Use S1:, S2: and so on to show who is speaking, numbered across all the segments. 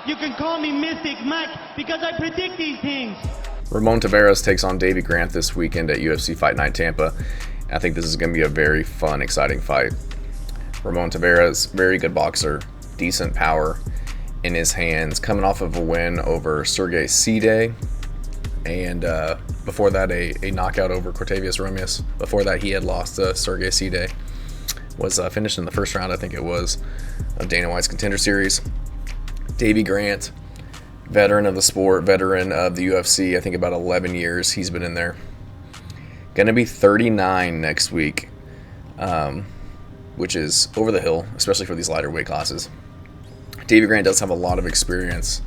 S1: You can call me Mystic Mike because I predict these things.
S2: Ramon Taveras takes on Davey Grant this weekend at UFC Fight Night Tampa. I think this is going to be a very fun, exciting fight. Ramon Taveras, very good boxer, decent power in his hands, coming off of a win over Sergey Side, and before that a knockout over Cortavius Romius. Before that he had lost to Sergey Side. Was finished in the first round, I think it was, of Dana White's Contender Series. Davey Grant, veteran of the sport, veteran of the UFC, I think about 11 years he's been in there. Gonna be 39 next week, which is over the hill, especially for these lighter weight classes. Davey Grant does have a lot of experience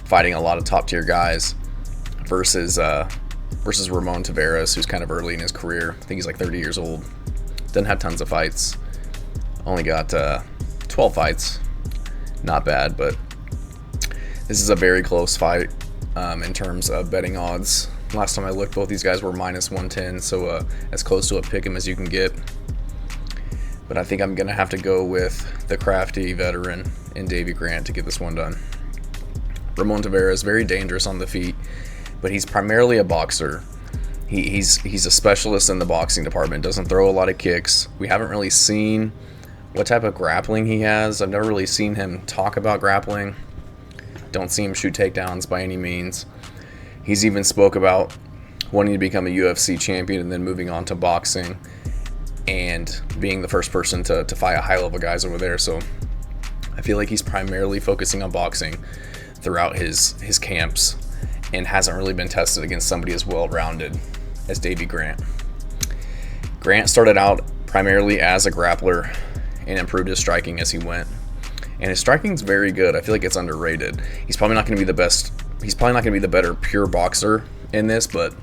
S2: fighting a lot of top tier guys versus Ramon Taveras, who's kind of early in his career. I think he's like 30 years old. Doesn't have tons of fights. Only got 12 fights. Not bad, but this is a very close fight in terms of betting odds. Last time I looked, both these guys were minus 110, so as close to a pick'em as you can get. But I think I'm going to have to go with the crafty veteran in Davey Grant to get this one done. Ramon Taveras, very dangerous on the feet, but he's primarily a boxer. He's a specialist in the boxing department, doesn't throw a lot of kicks. We haven't really seen what type of grappling he has. I've never really seen him talk about grappling. Don't see him shoot takedowns by any means. He's even spoke about wanting to become a UFC champion and then moving on to boxing and being the first person to fight high-level guys over there. So I feel like he's primarily focusing on boxing throughout his camps and hasn't really been tested against somebody as well-rounded as Davey Grant. Grant started out primarily as a grappler and improved his striking as he went. And his striking's very good. I feel like it's underrated. He's probably not going to be the best. He's probably not going to be the better pure boxer in this, but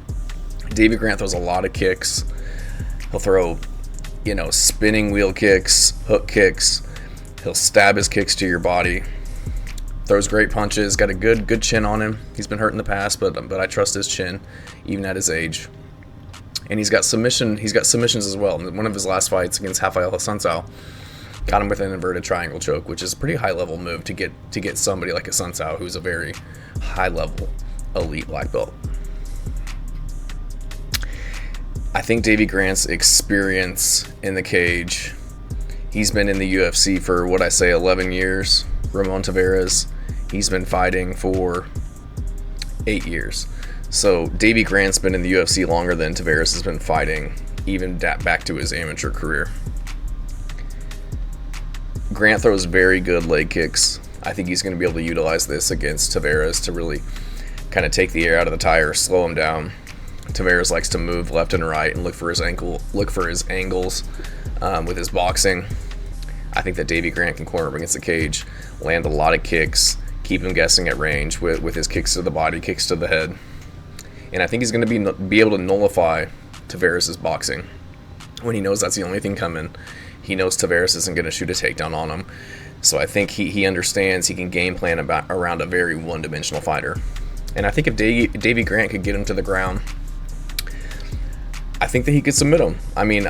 S2: Davey Grant throws a lot of kicks. He'll throw, spinning wheel kicks, hook kicks. He'll stab his kicks to your body. Throws great punches. Got a good chin on him. He's been hurt in the past, but I trust his chin, even at his age. And he's got submissions as well. One of his last fights against Rafael Assunção got him with an inverted triangle choke, which is a pretty high level move to get somebody like Assunção, who's a very high level elite black belt. I think Davey Grant's experience in the cage, he's been in the UFC for 11 years. Ramon Taveras, he's been fighting for 8 years. So Davey Grant's been in the UFC longer than Taveras has been fighting, even back to his amateur career. Grant throws very good leg kicks. I think he's going to be able to utilize this against Taveras to really kind of take the air out of the tire, slow him down. Taveras likes to move left and right and look for his angles with his boxing. I think that Davey Grant can corner him against the cage, land a lot of kicks, keep him guessing at range with his kicks to the body, kicks to the head. And I think he's going to be able to nullify Taveras' boxing. When he knows that's the only thing coming, he knows Taveras isn't going to shoot a takedown on him. So I think he understands he can game plan around a very one-dimensional fighter. And I think if Davey Grant could get him to the ground, I think that he could submit him. I mean,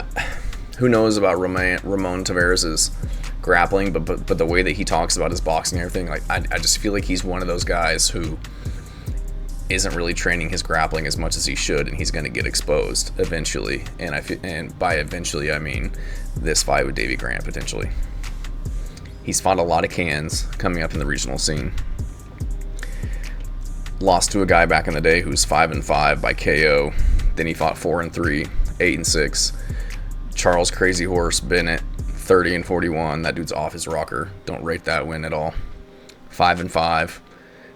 S2: who knows about Ramon Taveras' grappling, but the way that he talks about his boxing and everything, like I just feel like he's one of those guys who isn't really training his grappling as much as he should, and he's going to get exposed eventually. And by eventually, I mean this fight with Davey Grant potentially. He's fought a lot of cans coming up in the regional scene. Lost to a guy back in the day who's 5-5 by KO. Then he fought 4-3, 8-6. Charles Crazy Horse Bennett, 30-41. That dude's off his rocker. Don't rate that win at all. 5-5.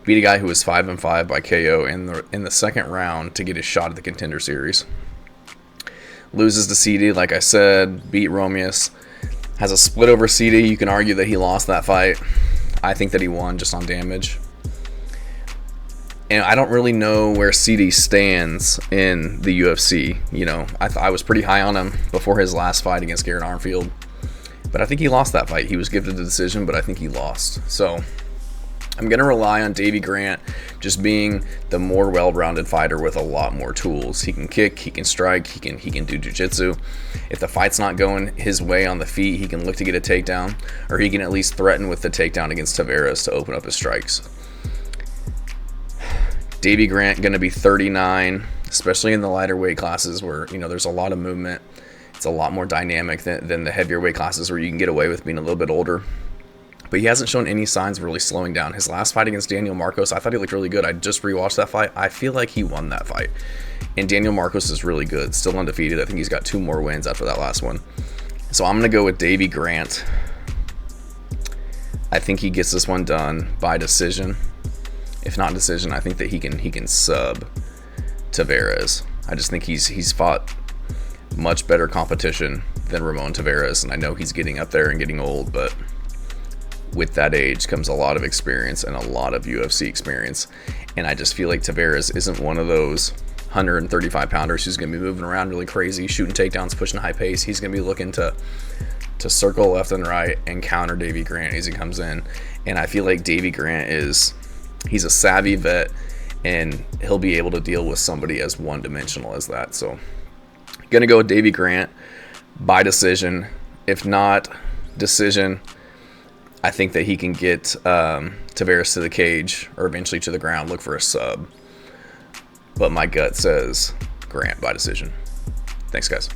S2: Beat a guy who was 5-5 by KO in the second round to get his shot at the Contender Series. Loses to CD, like I said. Beat Romius. Has a split over CD. You can argue that he lost that fight. I think that he won just on damage. And I don't really know where CD stands in the UFC. I was pretty high on him before his last fight against Garrett Armfield. But I think he lost that fight. He was gifted the decision, but I think he lost. So I'm going to rely on Davey Grant just being the more well-rounded fighter with a lot more tools. He can kick, he can strike, he can do jiu-jitsu. If the fight's not going his way on the feet, he can look to get a takedown, or he can at least threaten with the takedown against Taveras to open up his strikes. Davey Grant going to be 39, especially in the lighter weight classes where, you know, there's a lot of movement. It's a lot more dynamic than the heavier weight classes where you can get away with being a little bit older. But he hasn't shown any signs of really slowing down. His last fight against Daniel Marcos, I thought he looked really good. I just rewatched that fight. I feel like he won that fight. And Daniel Marcos is really good, still undefeated. I think he's got 2 more wins after that last one. So I'm going to go with Davey Grant. I think he gets this one done by decision. If not decision, I think that he can sub Taveras. I just think he's fought much better competition than Ramone Taveras, and I know he's getting up there and getting old, but with that age comes a lot of experience and a lot of UFC experience, and I just feel like Taveras isn't one of those 135 pounders who's going to be moving around really crazy, shooting takedowns, pushing high pace. He's going to be looking to circle left and right and counter Davey Grant as he comes in, and I feel like Davey Grant he's a savvy vet, and he'll be able to deal with somebody as one-dimensional as that. So gonna go with Davey Grant by decision. If not decision, I think that he can get Taveras to the cage or eventually to the ground, look for a sub. But my gut says Grant by decision. Thanks, guys.